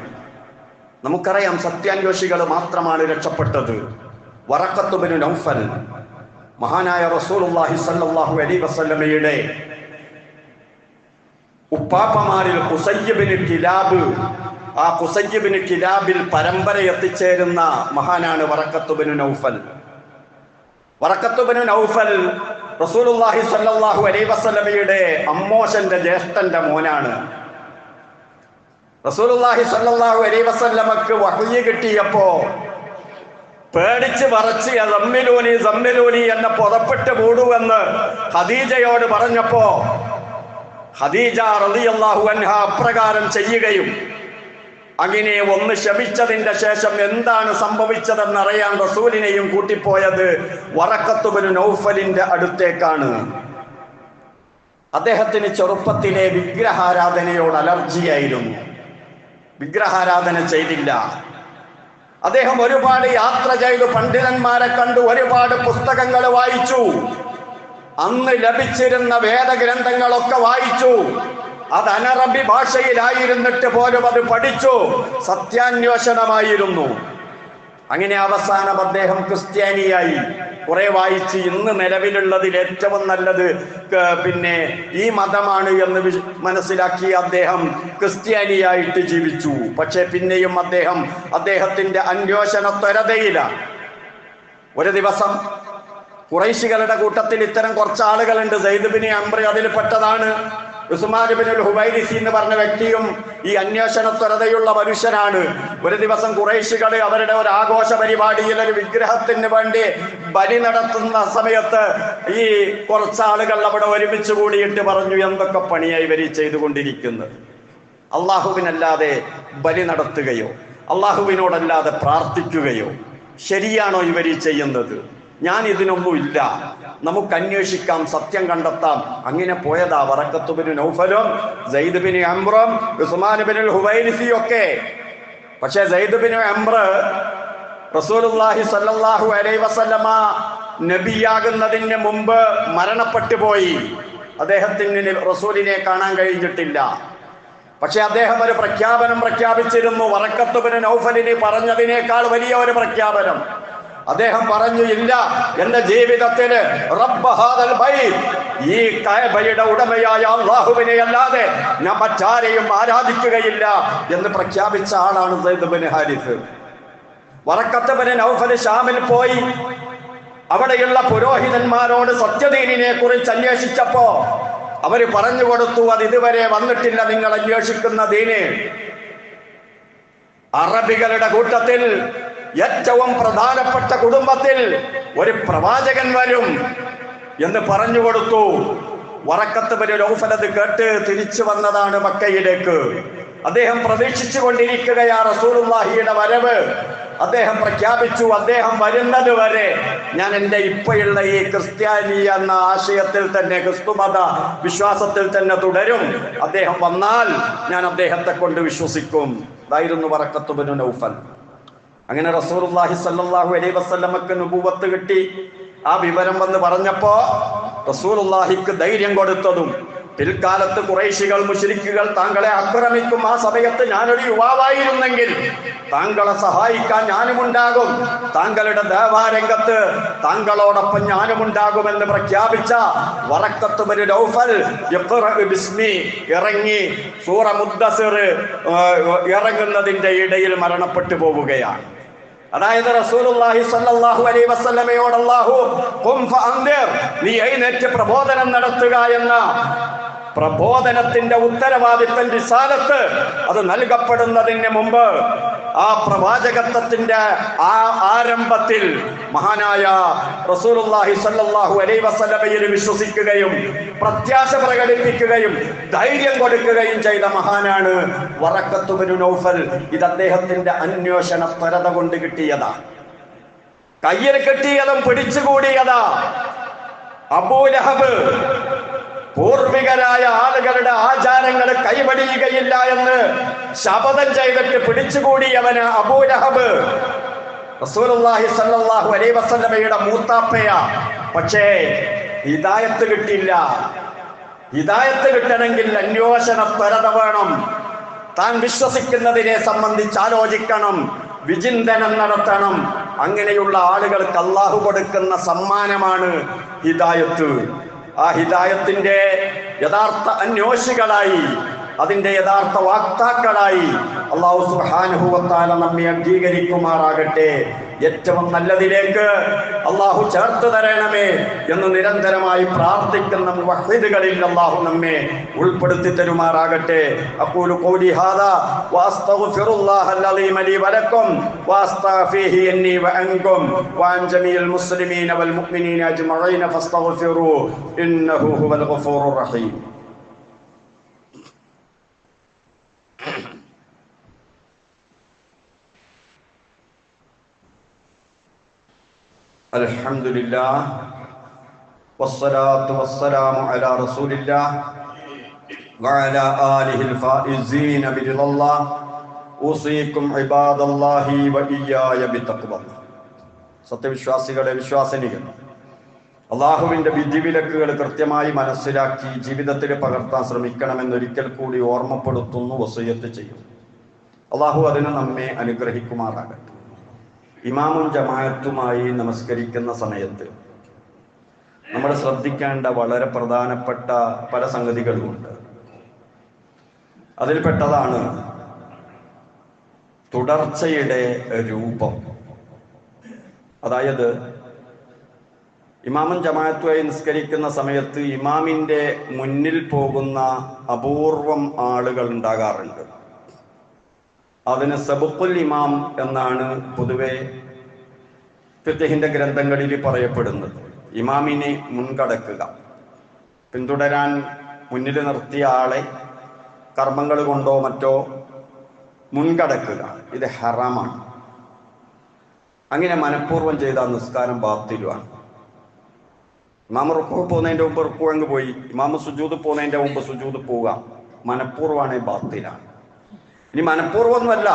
നമുക്കറിയാം, സത്യാന്വേഷികൾ മാത്രമാണ് രക്ഷപ്പെട്ടത്. വറഖത്ത് ബിൻ നൗഫൽ, മഹാനായ റസൂലുള്ളാഹി സ്വല്ലല്ലാഹു അലൈഹി വസല്ലമയുടെ ഉപ്പാപ്പമാരിൽ ഖുസയ്യ് ബിൻ കിലാബ്, ആ ഖുസയ്യ് ബിൻ കിലാബിൽ പരമ്പര എത്തിച്ചേരുന്ന മഹാനാണ് വറഖത്ത് ബിൻ നൗഫൽ. വറഖത്ത് ബിൻ നൗഫൽ റസൂലുള്ളാഹി സ്വല്ലല്ലാഹു അലൈഹി വസല്ലമയുടെ അമ്മോശന്റെ ജ്യേഷ്ഠന്റെ മോനാണ്. റസൂലുള്ളാഹി സ്വല്ലല്ലാഹു അലൈഹി വസല്ലമക്ക് വഹ്യ് കിട്ടിയപ്പോ പേടിച്ച് പറച്ച് സമ്മിലൂനി എന്ന പുറപ്പെട്ട് മൂടുവെന്ന് ഖദീജയോട് പറഞ്ഞപ്പോ ഖദീജ റളിയല്ലാഹു അൻഹ അപ്രകാരം ചെയ്യുകയും അങ്ങനെ ഒന്ന് ശപിച്ചതിന്റെ ശേഷം എന്താണ് സംഭവിച്ചതെന്നറിയാൻ റസൂലിനെയും കൂട്ടിപ്പോയത് വറഖത്ത് ബിൻ നൗഫലിന്റെ അടുത്തേക്കാണ്. അദ്ദേഹത്തിന് ചെറുപ്പത്തിലെ വിഗ്രഹാരാധനയോട് അലർജിയായിരുന്നു. വിഗ്രഹാരാധന ചെയ്തില്ല. അദ്ദേഹം ഒരുപാട് യാത്ര ചെയ്തു, പണ്ഡിതന്മാരെ കണ്ടു, ഒരുപാട് പുസ്തകങ്ങൾ വായിച്ചു. അന്ന് ലഭിച്ചിരുന്ന വേദഗ്രന്ഥങ്ങളൊക്കെ വായിച്ചു. അത് അനറബി ഭാഷയിലായിരുന്നിട്ട് പോലും അത് പഠിച്ചു. സത്യാന്വേഷണമായിരുന്നു. അങ്ങനെ അവസാനം അദ്ദേഹം ക്രിസ്ത്യാനിയായി. കുറെ വായിച്ച് ഇന്ന് നിലവിലുള്ളതിൽ ഏറ്റവും നല്ലത് പിന്നെ ഈ മതമാണ് എന്ന് മനസ്സിലാക്കി അദ്ദേഹം ക്രിസ്ത്യാനിയായിട്ട് ജീവിച്ചു. പക്ഷെ പിന്നെയും അദ്ദേഹത്തിന്റെ അന്വേഷണ ത്വരതയിലാണ്. ഒരു ദിവസം ഖുറൈശികളുടെ കൂട്ടത്തിൽ ഇത്തരം കുറച്ച് ആളുകളുണ്ട്. സയ്യിദ് ബിൻ അംർ അതിൽ പെട്ടതാണ്. ഉസ്മാൻ ഇബ്നുൽ ഹുവൈരിസി എന്ന് പറഞ്ഞ വ്യക്തിയും ഈ അന്വേഷണത്വരതയുള്ള മനുഷ്യനാണ്. ഒരു ദിവസം ഖുറൈശികൾ അവരുടെ ഒരു ആഘോഷ പരിപാടിയിൽ ഒരു വിഗ്രഹത്തിന് വേണ്ടി ബലി നടത്തുന്ന സമയത്ത് ഈ കുറച്ചാളുകൾ അവിടെ ഒരുമിച്ച് കൂടിയിട്ട് പറഞ്ഞു, എന്തൊക്കെ പണിയായി ഇവർ ചെയ്തുകൊണ്ടിരിക്കുന്നത്? അള്ളാഹുവിനല്ലാതെ ബലി നടത്തുകയോ അള്ളാഹുവിനോടല്ലാതെ പ്രാർത്ഥിക്കുകയോ ശരിയാണോ ഇവർ ചെയ്യുന്നത്? ഞാൻ ഇതിനൊന്നുമില്ല, നമുക്ക് അന്വേഷിക്കാം, സത്യം കണ്ടെത്താം. അങ്ങനെ പോയതാ വറഖത്ത് ബിൻ നൗഫലും സയ്യിദ് ബിൻ അംറും ഉസ്മാൻ ഇബ്നുൽ ഹുവൈരിസി ഒക്കെ. പക്ഷേ സയ്യിദ് ബിൻ അംർ റസൂലുള്ളാഹി സ്വല്ലല്ലാഹു അലൈഹി വസല്ലമ നബിയാകുന്നതിന് മുമ്പ് മരണപ്പെട്ടു പോയി. അദ്ദേഹത്തിന് റസൂലിനെ കാണാൻ കഴിഞ്ഞിട്ടില്ല. പക്ഷെ അദ്ദേഹം ഒരു പ്രഖ്യാപനം പ്രഖ്യാപിച്ചിരുന്നു. വറഖത്ത് ബിൻ നൗഫലിന് പറഞ്ഞതിനേക്കാൾ വലിയ ഒരു പ്രഖ്യാപനം. അദ്ദേഹം പറഞ്ഞു, ഇല്ല, എന്റെ ജീവിതത്തില് റബ്ബ ഹാദൽ ബൈത്ത്, ഈ കഅബയുടെ ഉടമയായ അല്ലാഹുവിനെ അല്ലാതെ ഞാൻ മറ്റാരെയും ആരാധിക്കുകയില്ല എന്ന് പ്രഖ്യാപിച്ച ആളാണ് സയ്യിദ് ബിൻ ഹാരിസ്. വറഖത്ത് ബിൻ നൗഫൽ ഷാമിൽ പോയി അവിടെയുള്ള പുരോഹിതന്മാരോട് സത്യദീനിനെ കുറിച്ച് അന്വേഷിച്ചപ്പോ അവര് പറഞ്ഞു കൊടുത്തു, അത് ഇതുവരെ വന്നിട്ടില്ല നിങ്ങൾ അന്വേഷിക്കുന്ന ദീന്. അറബികളുടെ കൂട്ടത്തിൽ ഏറ്റവും പ്രധാനപ്പെട്ട കുടുംബത്തിൽ ഒരു പ്രവാചകൻ വരും എന്ന് പറഞ്ഞു കൊടുത്തു. വറഖത്ത് ബിൻ നൗഫൽ അത് കേട്ട് തിരിച്ചു വന്നതാണ് മക്കയിലേക്ക്. അദ്ദേഹം പ്രതീക്ഷിച്ചു കൊണ്ടിരിക്കുകയാ റസൂലുള്ളാഹിയുടെ വരവ്. അദ്ദേഹം പ്രഖ്യാപിച്ചു, അദ്ദേഹം വരുന്നത് വരെ ഞാൻ എൻ്റെ ഇപ്പോഴുള്ള ഈ ക്രിസ്ത്യാനി എന്ന ആശയത്തിൽ തന്നെ, ക്രിസ്തുമത വിശ്വാസത്തിൽ തന്നെ തുടരും. അദ്ദേഹം വന്നാൽ ഞാൻ അദ്ദേഹത്തെ കൊണ്ട് വിശ്വസിക്കും. ഇതായിരുന്നു വറഖത്ത് ബിൻ നൗഫൽ. അങ്ങനെ റസൂലുള്ളാഹി സ്വല്ലല്ലാഹു അലൈഹി വസല്ലമക്ക് നുബുവത്ത് കിട്ടി. ആ വിവരം വന്ന് പറഞ്ഞപ്പോ റസൂലുള്ളാഹിക്ക് ധൈര്യം കൊടുത്തതും, പിൽക്കാലത്ത് ഖുറൈശികൾ മുശ്രിക്കുകൾ താങ്കളെ ആക്രമിക്കും, ആ സമയത്ത് ഞാനൊരു യുവാവായിരുന്നെങ്കിൽ താങ്കളെ സഹായിക്കാൻ ഞാനുമുണ്ടാകും, താങ്കളുടെ ദേവാരംഗത്ത് താങ്കളോടൊപ്പം ഞാനുമുണ്ടാകുമെന്ന് പ്രഖ്യാപിച്ച വറഖത്ത് ബിൻ നൗഫൽ ബിസ്മി ഇറങ്ങി സൂറ മുദ്ദസിർ ഇറങ്ങുന്നതിന്റെ ഇടയിൽ മരണപ്പെട്ടു പോവുകയാണ്. അതായത് റസൂലുള്ളാഹി സ്വല്ലല്ലാഹു അലൈഹി വസല്ലമയോട് അല്ലാഹു ഖും ഫഅൻദിർ, നീ എഴുന്നേറ്റ് പ്രബോധനം നടത്തുക എന്ന പ്രബോധനത്തിന്റെ ഉത്തരവാദിത്തം റിസാലത്ത് അത് നൽകപ്പെടുന്നതിന് മുമ്പ് ആ പ്രവാചകത്വത്തിന്റെ ആരംഭത്തിൽ മഹാനായ റസൂലുള്ളാഹി സ്വല്ലല്ലാഹു അലൈഹി വസല്ലമയിൽ വിശ്വസിക്കുകയും പ്രത്യാശ പ്രകടിപ്പിക്കുകയും ധൈര്യം കൊടുക്കുകയും ചെയ്ത മഹാനാണ് വറഖത്ത് ബിൻ നൗഫൽ. ഇത് അദ്ദേഹത്തിന്റെ അന്വേഷണ ത്വരത കൊണ്ട് കിട്ടിയതാ, കയ്യിൽ കിട്ടിയതും പിടിച്ചുകൂടിയതാ. അബൂലഹബ് പൂർവികരായ ആളുകളുടെ ആചാരങ്ങൾ കൈവടിയുകയില്ല എന്ന് ശപഥം ചെയ്തിട്ട് പിടിച്ചുകൂടിയവന് അബൂലഹബ് റസൂലുള്ളാഹി സ്വല്ലല്ലാഹു അലൈഹി വസല്ലമയുടെ മൂത്താപ്പയാ. പക്ഷേ ഹിദായത്ത് കിട്ടില്ല. ഹിദായത്ത് കിട്ടണമെങ്കിൽ അന്വേഷണ ത്വരത വേണം. താൻ വിശ്വസിക്കുന്നതിനെ സംബന്ധിച്ച് ആലോചിക്കണം, വിചിന്തനം നടത്തണം. അങ്ങനെയുള്ള ആളുകൾക്ക് അള്ളാഹു കൊടുക്കുന്ന സമ്മാനമാണ് ഹിദായത്ത്. ആ ഹിദായത്തിന്റെ യഥാർത്ഥ അന്വേഷികളായി, അതിന്റെ യഥാർത്ഥ വാക്താക്കളായി അല്ലാഹു സുബ്ഹാനഹു വ തആല നമ്മെ അംഗീകരിക്കുമാറാകട്ടെ. ഏറ്റവും നല്ലതിലേക്ക് അല്ലാഹു ചേർത്ത് തരണമേ എന്ന് നിരന്തരമായി പ്രാർത്ഥിക്കുന്ന മുവഹ്ഹിദുകളിൽ അല്ലാഹു നമ്മെ ഉൾപ്പെടുത്തി തരുമാറാകട്ടെ. അഖൂലു ഖൗലി ഹാദാ വഅസ്തഗ്ഫിറുല്ലാഹൽ അലീമ ലി വലക്കും വഅസ്തഗ്ഫിഹി അന്നി വഅൻകും വഅൻ ജമീഇൽ മുസ്ലിമീന വൽ മുഅ്മിനീന അജ്മഈന ഫസ്തഗ്ഫിറൂ ഇന്നഹു ഹുവൽ ഗഫൂറുർ റഹീം. അൽഹംദുലില്ലാഹ് വസ്സലാത്തു വസ്സലാമു അലാ റസൂലില്ലാഹ് വഅലാ ആലിഹിൽ ഫായിസീന ബിറിദല്ലാഹ് ഉസീകും ഇബാദല്ലാഹി വഇയ്യായ ബിത്തഖ്വല്ലാഹ്. സത്യവിശ്വാസികളെ, വിശ്വാസിനികൾ, അള്ളാഹുവിന്റെ വിധിവിലക്കുകൾ കൃത്യമായി മനസ്സിലാക്കി ജീവിതത്തിൽ പകർത്താൻ ശ്രമിക്കണമെന്നൊരിക്കൽ കൂടി ഓർമ്മപ്പെടുത്തുന്നു, വസിയത്ത് ചെയ്യുന്നു. അള്ളാഹു അതിന് നമ്മെ അനുഗ്രഹിക്കുമാറാകട്ടെ. ഇമാമും ജമാഅത്തുമായി നമസ്കരിക്കുന്ന സമയത്ത് നമ്മൾ ശ്രദ്ധിക്കേണ്ട വളരെ പ്രധാനപ്പെട്ട പല സംഗതികളുമുണ്ട്. അതിൽപ്പെട്ടതാണ് തുടർച്ചയുടെ രൂപം. അതായത് ഇമാമും ജമാഅത്തുമായി നിസ്കരിക്കുന്ന സമയത്ത് ഇമാമിൻ്റെ മുന്നിൽ പോകുന്ന അപൂർവം ആളുകൾ ഉണ്ടാകാറുണ്ട്. അതിന് സബുഖുൽ ഇമാം എന്നാണ് പൊതുവെ ഫിഖ്ഹിന്റെ ഗ്രന്ഥങ്ങളിൽ പറയപ്പെടുന്നത്. ഇമാമിനെ മുൻകടക്കുക, പിന്തുടരാൻ മുന്നിൽ നിർത്തിയ ആളെ കർമ്മങ്ങൾ കൊണ്ടോ മറ്റോ മുൻകടക്കുക, ഇത് ഹറാമാണ്. അങ്ങനെ മനഃപൂർവ്വം ചെയ്ത നിസ്കാരം ബാത്തിലുമാണ്. ഇമാമ റുക്കൂ പോകുന്നതിൻ്റെ മുമ്പ് റുക്കൂ അങ്ങ് പോയി, ഇമാമ സുജൂദ് പോകുന്നതിൻ്റെ മുമ്പ് സുജൂദ് പോവുക, മനഃപൂർവ്വമാണ്, ബാത്തിലാണ്. ഇനി മനഃപൂർവ്വമൊന്നുമല്ല,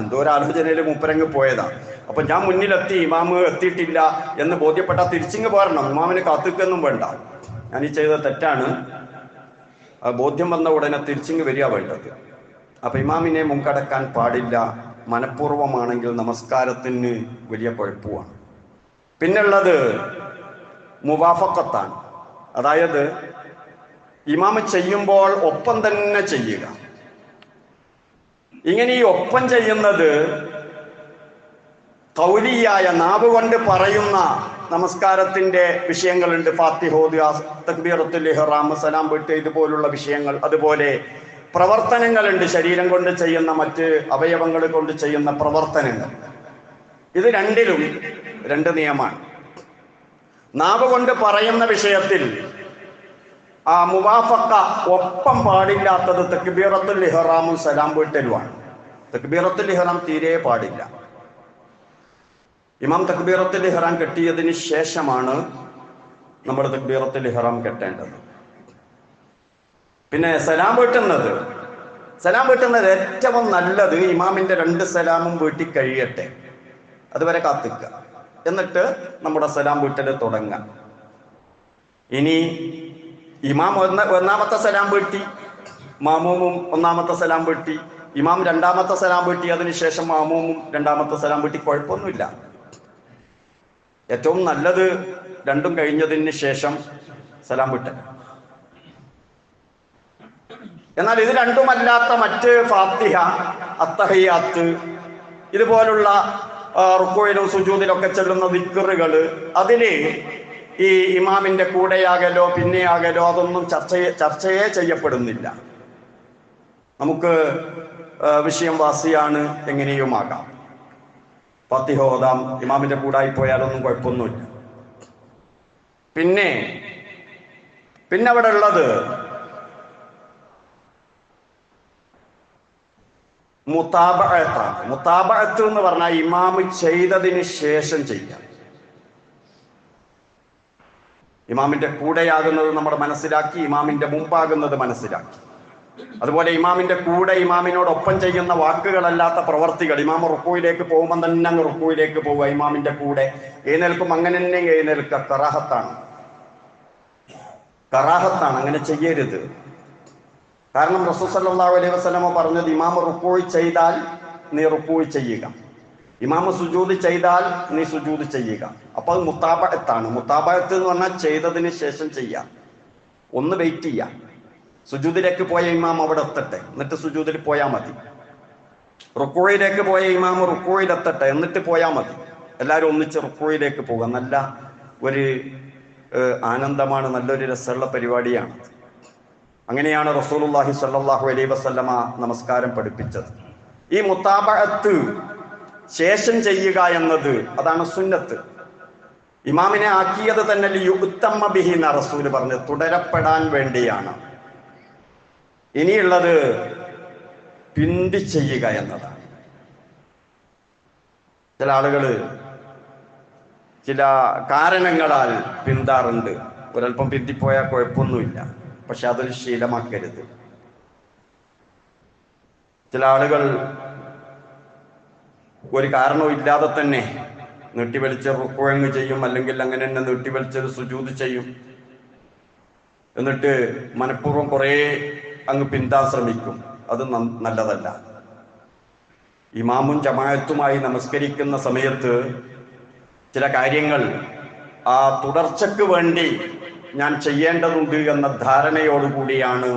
എന്തോ ഒരു ആലോചനയിൽ മൂപ്പരങ്ങ് പോയതാ. അപ്പൊ ഞാൻ മുന്നിലെത്തി, ഇമാമ് എത്തിയിട്ടില്ല എന്ന് ബോധ്യപ്പെട്ടാൽ തിരിച്ചിങ്ങ് പോരണം, ഇമാമിന് കാത്തിക്കൊന്നും വേണ്ട. ഞാൻ ഈ ചെയ്തത് തെറ്റാണ്, ബോധ്യം വന്ന ഉടനെ തിരിച്ചിങ്ങ് വരിക വേണ്ടത്. അപ്പൊ ഇമാമിനെ മുൻകടക്കാൻ പാടില്ല. മനഃപൂർവ്വമാണെങ്കിൽ നമസ്കാരത്തിന് വലിയ കുഴപ്പമാണ്. പിന്നുള്ളത് മുവാഫഖത്താണ്, അതായത് ഇമാമ് ചെയ്യുമ്പോൾ ഒപ്പം തന്നെ ചെയ്യുക. ഇങ്ങനെ ഈ ഒപ്പം ചെയ്യുന്നത് ഖൗലിയായ നാവ് കൊണ്ട് പറയുന്ന നമസ്കാരത്തിന്റെ വിഷയങ്ങളുണ്ട്. ഫാത്തിഹ ഓതുക, തക്ബീറത്തുൽ ഇഹ്റാം, സലാം വീട്ടുക, ഇതുപോലുള്ള വിഷയങ്ങൾ. അതുപോലെ പ്രവർത്തനങ്ങളുണ്ട്, ശരീരം കൊണ്ട് ചെയ്യുന്ന, മറ്റ് അവയവങ്ങൾ കൊണ്ട് ചെയ്യുന്ന പ്രവർത്തനങ്ങൾ. ഇത് രണ്ടിലും രണ്ട് നിയമമാണ്. നാവ് കൊണ്ട് പറയുന്ന വിഷയത്തിൽ ആ മുവാഫക്ക, ഒപ്പം പാടില്ലാത്തത് തക്ബീറത്തുൽ ഇഹ്റാമും സലാം വീട്ടലുമാണ്. തക്ബീറത്തുൽ ഇഹ്റാം തീരെ പാടില്ല. ഇമാം തക്ബീറത്തുൽ ഇഹ്റാം കെട്ടിയതിന് ശേഷമാണ് നമ്മൾ തക്ബീറത്തുൽ ഇഹ്റാം കെട്ടേണ്ടത്. പിന്നെ സലാം വീട്ടുന്നത് ഏറ്റവും നല്ലത് ഇമാമിന്റെ 2 സലാമും വീട്ടി കഴിയട്ടെ, അതുവരെ കാത്തിക്കുക, എന്നിട്ട് നമ്മുടെ സലാം വീട്ടല് തുടങ്ങാം. ഇനി ഇമാം ഒന്നാമത്തെ സലാം വീട്ടി, മാമൂമും ഒന്നാമത്തെ സലാം വീട്ടി, ഇമാം 2ാമത്തെ സലാം വീട്ടി, അതിനുശേഷം മാമൂമും 2ാമത്തെ സലാം വീട്ടി, കുഴപ്പമൊന്നുമില്ല. ഏറ്റവും നല്ലത് രണ്ടും കഴിഞ്ഞതിന് ശേഷം സലാം വീട്ടൽ. എന്നാൽ ഇത് രണ്ടുമല്ലാത്ത മറ്റ് ഫാത്തിഹ, അത്തഹിയാത്ത്, ഇതുപോലുള്ള റുക്കൂയിലും സുജൂദിലൊക്കെ ചെല്ലുന്ന ദിക്റുകൾ, അതില് ഈ ഇമാമിന്റെ കൂടെയാകലോ പിന്നെയാകലോ അതൊന്നും ചർച്ചയെ ചെയ്യപ്പെടുന്നില്ല. നമുക്ക് വിഷയം വാസിയാണ്, എങ്ങനെയുമാകാം. ഫാത്തിഹ ഓതാം, ഇമാമിന്റെ കൂടായി പോയാലൊന്നും കുഴപ്പമൊന്നുമില്ല. പിന്നെ അവിടെ ഉള്ളത് മുതാബഅത്താണ്. മുതാബഅത്ത് എന്ന് പറഞ്ഞാൽ ഇമാമ് ചെയ്തതിന് ശേഷം ചെയ്യാം. ഇമാമിന്റെ കൂടെയാകുന്നത് നമ്മൾ മനസ്സിലാക്കി, ഇമാമിന്റെ മുമ്പാകുന്നത് മനസ്സിലാക്കി. അതുപോലെ ഇമാമിന്റെ കൂടെ ഇമാമിനോടൊപ്പം ചെയ്യുന്ന വാക്കുകളല്ലാത്ത പ്രവർത്തികൾ, ഇമാം റുക്കൂയിലേക്ക് പോകുമ്പോൾ തന്നെ അങ്ങ് റുക്കൂയിലേക്ക് പോവുക, ഇമാമിന്റെ കൂടെ എഴുന്നേൽക്കും, അങ്ങനെ തന്നെ എഴുന്നേൽക്കുക, കറാഹത്താണ്, അങ്ങനെ ചെയ്യരുത്. കാരണം റസൂൽ സല്ലല്ലാഹു അലൈഹി വസല്ലമ പറഞ്ഞത്, ഇമാം റുക്കൂയി ചെയ്താൽ നീ റുക്കൂയി ചെയ്യുക, ഇമാം സുജൂദ് ചെയ്താൽ നീ സുജൂദ് ചെയ്യുക. അപ്പൊ അത് മുതാബഅത്താണ്. മുതാബഅത്ത് എന്ന് പറഞ്ഞാൽ ചെയ്തതിന് ശേഷം ചെയ്യാം, ഒന്ന് വെയിറ്റ് ചെയ്യാം. സുജൂദിലേക്ക് പോയ ഇമാം അവിടെ എത്തട്ടെ, എന്നിട്ട് സുജൂദിൽ പോയാൽ മതി. റുക്കൂയിലേക്ക് പോയ ഇമാം റുക്കൂയിലെത്തട്ടെ, എന്നിട്ട് പോയാൽ മതി. എല്ലാവരും ഒന്നിച്ച് റുക്കൂയിലേക്ക് പോകുക. നല്ല ഒരു ആനന്ദമാണ്, നല്ലൊരു രസമുള്ള പരിപാടിയാണ്. അങ്ങനെയാണ് റസൂലുള്ളാഹി സ്വല്ലല്ലാഹു അലൈഹി വസല്ലമ നമസ്കാരം പഠിപ്പിച്ചത്. ഈ മുതാബഅത്ത് ശേഷം ചെയ്യുക എന്നത് അതാണ് സുന്നത്ത്. ഇമാമിനെ ആക്കിയത് തന്നെ യുത്തമ്മ ബിഹി എന്ന റസൂല് പറഞ്ഞത്, തുടരപ്പെടാൻ വേണ്ടിയാണ്. ഇനിയുള്ളത് പിന്തി ചെയ്യുക എന്നതാണ്. ചില ആളുകൾ ചില കാരണങ്ങളാൽ പിന്താറുണ്ട്. ഒരൽപ്പം പിന്തിപ്പോയാൽ കുഴപ്പമൊന്നുമില്ല, പക്ഷെ അതൊരു ശീലമാക്കരുത്. ചില ആളുകൾ ഒരു കാരണവും ഇല്ലാതെ തന്നെ നീട്ടിവലിച്ച് റുക്കൂഅ് ചെയ്യും, അല്ലെങ്കിൽ അങ്ങനെ തന്നെ നീട്ടിവലിച്ചത് സുജൂദ് ചെയ്യും. എന്നിട്ട് മനഃപൂർവ്വം കുറേ അങ്ങ് പിന്താൻ ശ്രമിക്കും. അത് നല്ലതല്ല. ഇമാമും ജമാഅത്തുമായി നമസ്കരിക്കുന്ന സമയത്ത് ചില കാര്യങ്ങൾ ആ തുടർച്ചയ്ക്ക് വേണ്ടി ഞാൻ ചെയ്യേണ്ടതുണ്ട് എന്ന ധാരണയോടുകൂടിയാണ്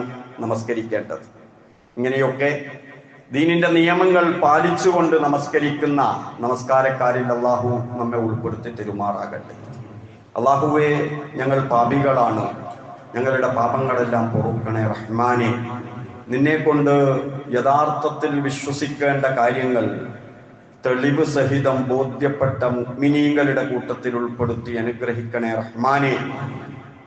നമസ്കരിക്കേണ്ടത്. ഇങ്ങനെയൊക്കെ ദീനിന്റെ നിയമങ്ങൾ പാലിച്ചുകൊണ്ട് നമസ്കരിക്കുന്ന നമസ്കാരക്കാരിൽ അല്ലാഹു നമ്മെ ഉൾപ്പെടുത്തി തെരുമാറാകട്ടെ. അല്ലാഹുവേ, ഞങ്ങൾ പാപികളാണ്, ഞങ്ങളുടെ പാപങ്ങളെല്ലാം പൊറുക്കണേ റഹ്മാനെ. നിന്നെ കൊണ്ട് യഥാർത്ഥത്തിൽ വിശ്വസിക്കേണ്ട കാര്യങ്ങൾ തെളിവ് സഹിതം ബോധ്യപ്പെട്ട മുഅ്മിനീങ്ങളുടെ കൂട്ടത്തിൽ ഉൾപ്പെടുത്തി അനുഗ്രഹിക്കണേ റഹ്മാനെ.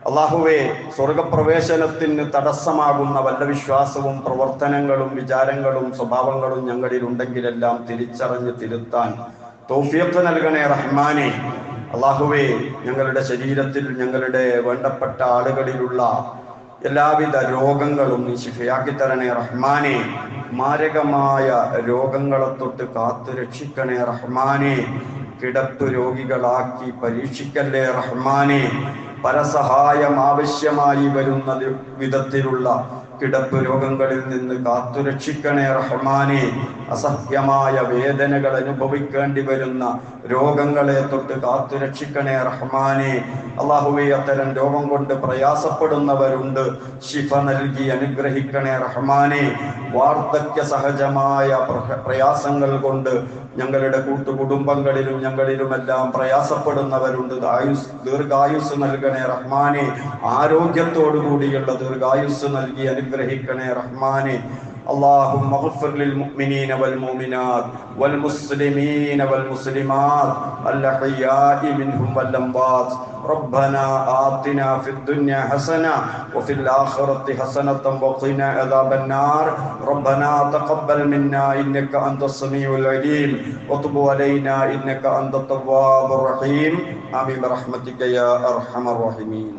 അല്ലാഹുവേ, സ്വർഗപ്രവേശനത്തിന് തടസ്സമാകുന്ന വല്ല വിശ്വാസവും പ്രവർത്തനങ്ങളും വിചാരങ്ങളും സ്വഭാവങ്ങളും ഞങ്ങളിൽ ഉണ്ടെങ്കിലെല്ലാം തിരിച്ചറിഞ്ഞ് തിരുത്താൻ തൗഫീഖ് നൽകണേ റഹ്മാനെ. അല്ലാഹുവേ, ഞങ്ങളുടെ ശരീരത്തിൽ ഞങ്ങളുടെ വേണ്ടപ്പെട്ട ആളുകളിലുള്ള എല്ലാവിധ രോഗങ്ങളും നീ ശിഫയാക്കി തരണേ റഹ്മാനെ. മാരകമായ രോഗങ്ങളെ തൊട്ട് കാത്തു രക്ഷിക്കണേ റഹ്മാനെ. കിടപ്പ് രോഗികളാക്കി പരീക്ഷിക്കല്ലേ റഹ്മാനെ. പരസഹായം ആവശ്യമായി വരുന്ന വിധത്തിലുള്ള കിടപ്പ് രോഗങ്ങളിൽ നിന്ന് കാത്തുരക്ഷിക്കണേ റഹ്മാനെ. അസഹ്യമായ വേദനകൾ അനുഭവിക്കേണ്ടി വരുന്ന രോഗങ്ങളെ തൊട്ട് കാത്തുരക്ഷിക്കണേ റഹ്മാനെ. അല്ലാഹുവേ, അത്തരം രോഗം കൊണ്ട് പ്രയാസപ്പെടുന്നവരുണ്ട്, ശിഫ നൽകി അനുഗ്രഹിക്കണേ റഹ്മാനെ. വാർദ്ധക്യ സഹജമായ പ്രയാസങ്ങൾ കൊണ്ട് ഞങ്ങളുടെ കൂട്ടുകുടുംബങ്ങളിലും ഞങ്ങളിലുമെല്ലാം പ്രയാസപ്പെടുന്നവരുണ്ട്. ദീർഘായുസ് നൽകണേ റഹ്മാനെ. ആരോഗ്യത്തോടു കൂടിയുള്ള ദീർഘായുസ് നൽകി അനുഗ്രഹിക്കണേ റഹ്മാനെ. اللهم اغفر للمؤمنين والمؤمنات والمسلمين والمسلمات الأحياء منهم والأموات. ربنا آتنا في الدنيا حسنة وفي الآخرة حسنة وقنا عذاب النار. ربنا تقبل منا إنك أنت السميع العليم وتب علينا إنك أنت التواب الرحيم. آمين برحمتك يا أرحم الراحمين.